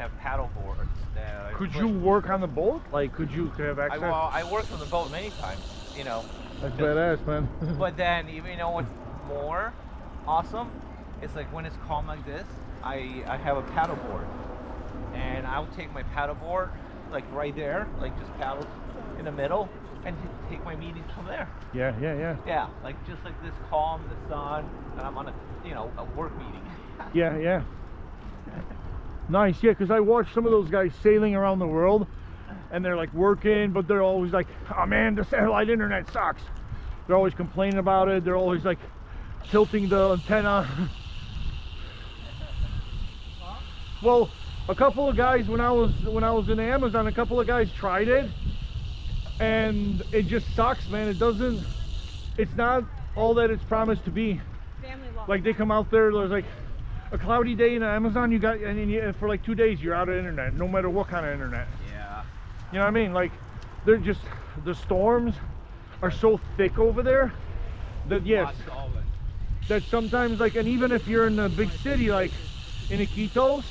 have paddle boards. That Could you work on the boat? Like, could you have access? I worked on the boat many times, you know. That's badass, man. But then, you know what's more awesome? It's like when it's calm like this, I have a paddle board. And I'll take my paddle board, like right there, like just paddle in the middle, and take my meetings from there. Yeah. Yeah, like just like this calm, the sun, and I'm on a, you know, a work meeting. Yeah. Nice, yeah, because I watch some of those guys sailing around the world, and they're like working, but they're always like, oh man, the satellite internet sucks. They're always complaining about it. They're always like tilting the antenna. Well, a couple of guys when I was in the Amazon, a couple of guys tried it, and it just sucks, man. It's not all that it's promised to be. Like they come out there's like a cloudy day in the Amazon, and for like 2 days you're out of internet, no matter what kind of internet. Yeah. You know what I mean? Like they're just, the storms are so thick over there that that sometimes, like, and even if you're in a big city like in Iquitos,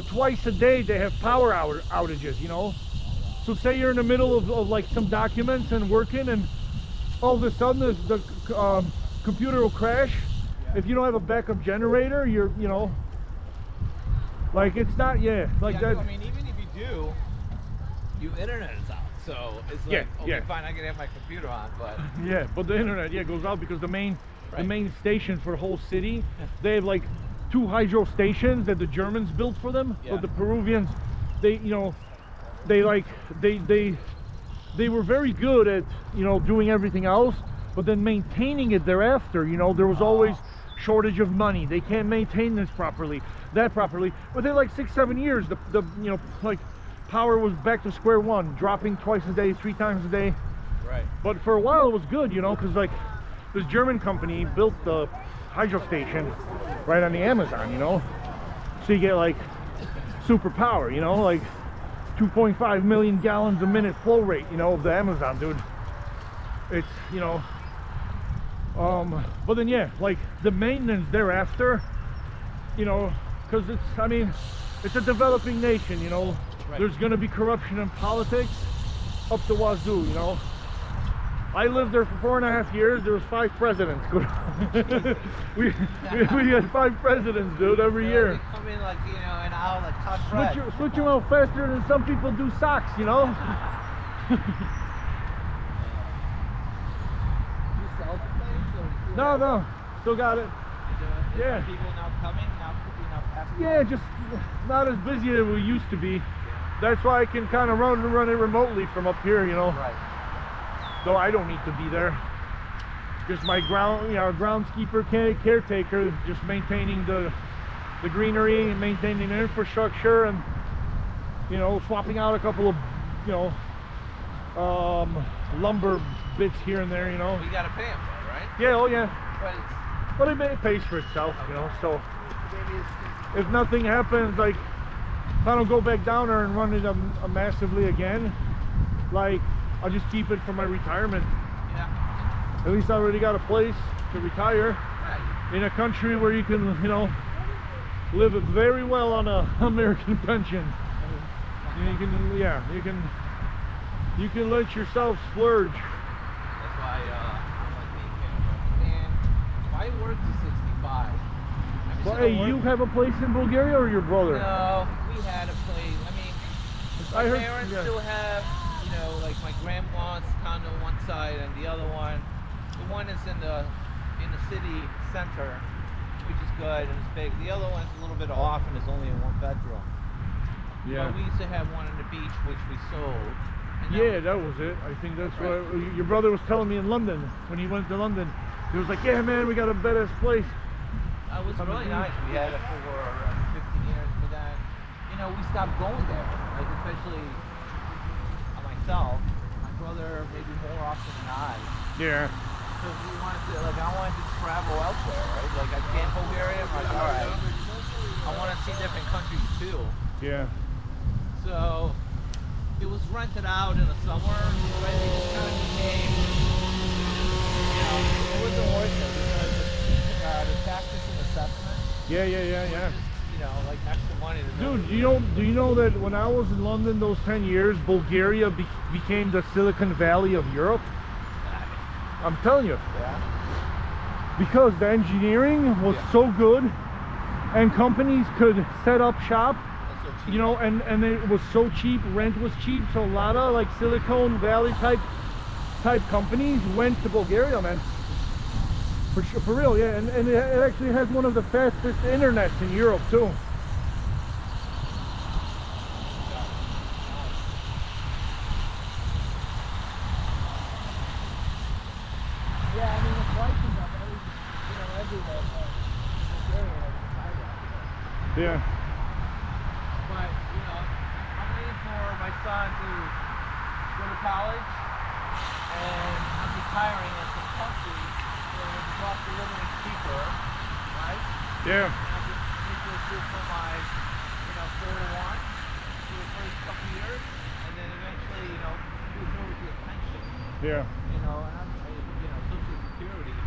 twice a day they have power outages, you know. So say you're in the middle of like some documents and working, and all of a sudden the computer will crash. If you don't have a backup generator, you know, like it's not, like that. I mean, even if you do, your internet is out. So it's like, okay, fine, I can have my computer on, but yeah, but the internet goes out because the main station for the whole city, they have like 2 hydro stations that the Germans built for them. So the Peruvians, they were very good at, you know, doing everything else, but then maintaining it thereafter, you know, there was always shortage of money. They can't maintain this properly, that properly. Within like 6-7 years, the you know, like power was back to square one, dropping twice a day, 3 times a day. Right. But for a while it was good, you know, because like this German company built the hydro station right on the Amazon, you know, so you get like super power, you know, like 2.5 million gallons a minute flow rate, you know, of the Amazon, dude. It's, you know, but then like the maintenance thereafter, you know, because it's, I mean, it's a developing nation, you know. There's gonna be corruption in politics up the wazoo, you know. I lived there for 4.5 years. There was 5 presidents. we had 5 presidents, dude, every year. They come in like, you know, an hour like hot bread. Switch them out faster than some people do socks, you know. You sell the place, or No, still got it. Are people now coming? Now people now passing? Yeah, just not as busy as we used to be. That's why I can kind of run it remotely from up here, you know. Right. Though I don't need to be there. Just my groundskeeper caretaker, just maintaining the greenery and maintaining the infrastructure, and, you know, swapping out a couple of, you know, lumber bits here and there, you know. We gotta pay them, right? Yeah, oh yeah. But it pays for itself, you know. So if nothing happens, like if I don't go back down there and run it massively again, like I'll just keep it for my retirement. Yeah. At least I already got a place to retire in a country where you can, you know, live very well on a American pension. You can let yourself splurge. That's why I'm like being careful. And if I work to 65. Well, hey, you have a place in Bulgaria, or your brother? No, we had a place. I mean, my parents still have, you know, like my grandma's condo on one side and the other one. The one is in the city center, which is good and it's big. The other one's a little bit off and is only a 1-bedroom. Yeah. But we used to have one on the beach, which we sold. That was it. I think that's what your brother was telling me in London when he went to London. He was like, "Yeah, man, we got a badass place." It was really nice. We had it for 15 years, but then, you know, we stopped going there. Like, especially myself, my brother, maybe more often than I. Yeah. Because we wanted to, like, I wanted to travel elsewhere, right? Like, I came to Bulgaria, I'm like, all right, I want to see different countries too. Yeah. So it was rented out in the summer, but it just kind of became, you know, it wasn't worth it because the taxes and assessment. Yeah. Just, you know, like extra money to Dude, do you know that when I was in London those 10 years, Bulgaria became the Silicon Valley of Europe? I'm telling you. Yeah. Because the engineering was so good and companies could set up shop, So you know, and it was so cheap, rent was cheap, so a lot of like Silicon Valley type companies went to Bulgaria, man. For real, yeah, and it actually has one of the fastest internets in Europe too. Yeah, I mean, the prices of everywhere, but Bulgaria has skyrocketed. Yeah. But, I'm waiting for my son to go to college, and I'm retiring in some country where the cost of living is cheaper, right? Yeah. I just need to do for my, 401 for the first couple years, and then eventually, move over to a pension. Yeah. And Social Security,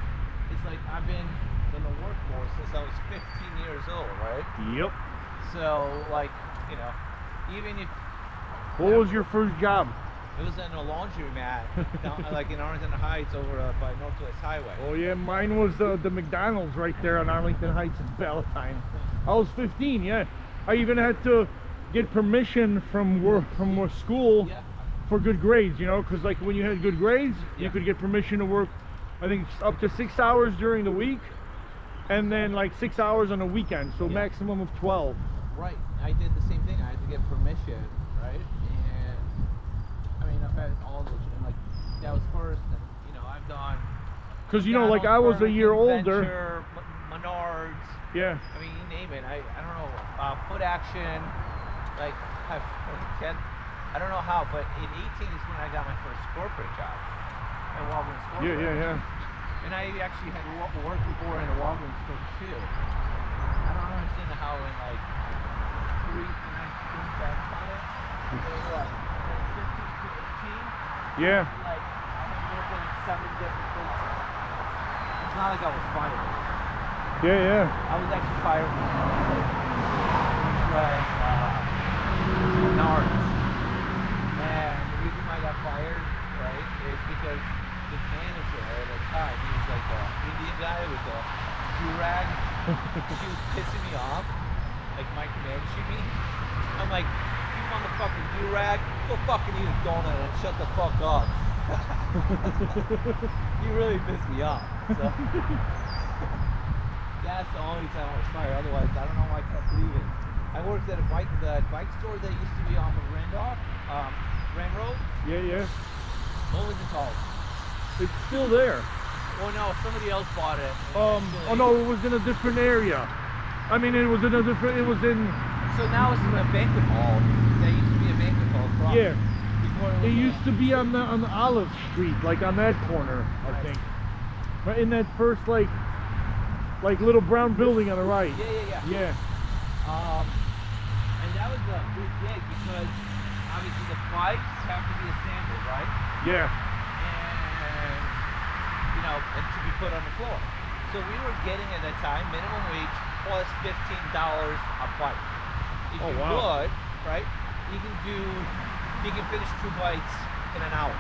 it's like I've been in the workforce since I was 15 years old, right? Yep. So, even if... What was your first job? It was in a laundromat, down, like in Arlington Heights over by Northwest Highway. Oh yeah, mine was the McDonald's right there on Arlington Heights in Palatine. I was 15, yeah. I even had to get permission from school for good grades, because like when you had good grades, you could get permission to work, I think up to 6 hours during the week, and then like 6 hours on a weekend, so maximum of 12. Right, I did the same thing. I had to get permission, right? And I mean, I've had all those, and like that was first, and I've done. Because like I was a year older. Menards. Yeah. I mean, you name it. I don't know. Foot Action. Like I don't know how, but in 18 is when I got my first corporate job at Walgreens corporate. Yeah. And I actually had worked before in a Walgreens store too. I don't understand how in like 3 and I think back on it. It was what, 15 to 18? Yeah. Like I had worked in 7 different places. It's not like I was fired. Yeah. I was actually fired from Menards. And the reason why I got fired, right, is because the manager at the time, he was like an Indian guy with a do-rag. He was pissing me off, like micromanaging me. I'm like, you motherfucking do-rag, go fucking eat a donut and shut the fuck up. He really pissed me off. So. That's the only time I was fired. Otherwise, I don't know why I kept leaving. I worked at the bike store that used to be on the Rand Road. Yeah. What was it called? It's still there. Oh no, somebody else bought it. Oh no, it was in a different area. I mean, it was in a different. It was in. So now it's in a banquet hall. There used to be a banquet hall across. Yeah. Before It used to be on the Olive Street, like on that corner, I think. But in that first like little brown building on the right. Yeah. And that was a big gig because obviously the bikes have to be assembled, right? Yeah. And and to be put on the floor. So we were getting at that time minimum wage plus $15 a bike. If you would, right? You can finish 2 bikes in an hour.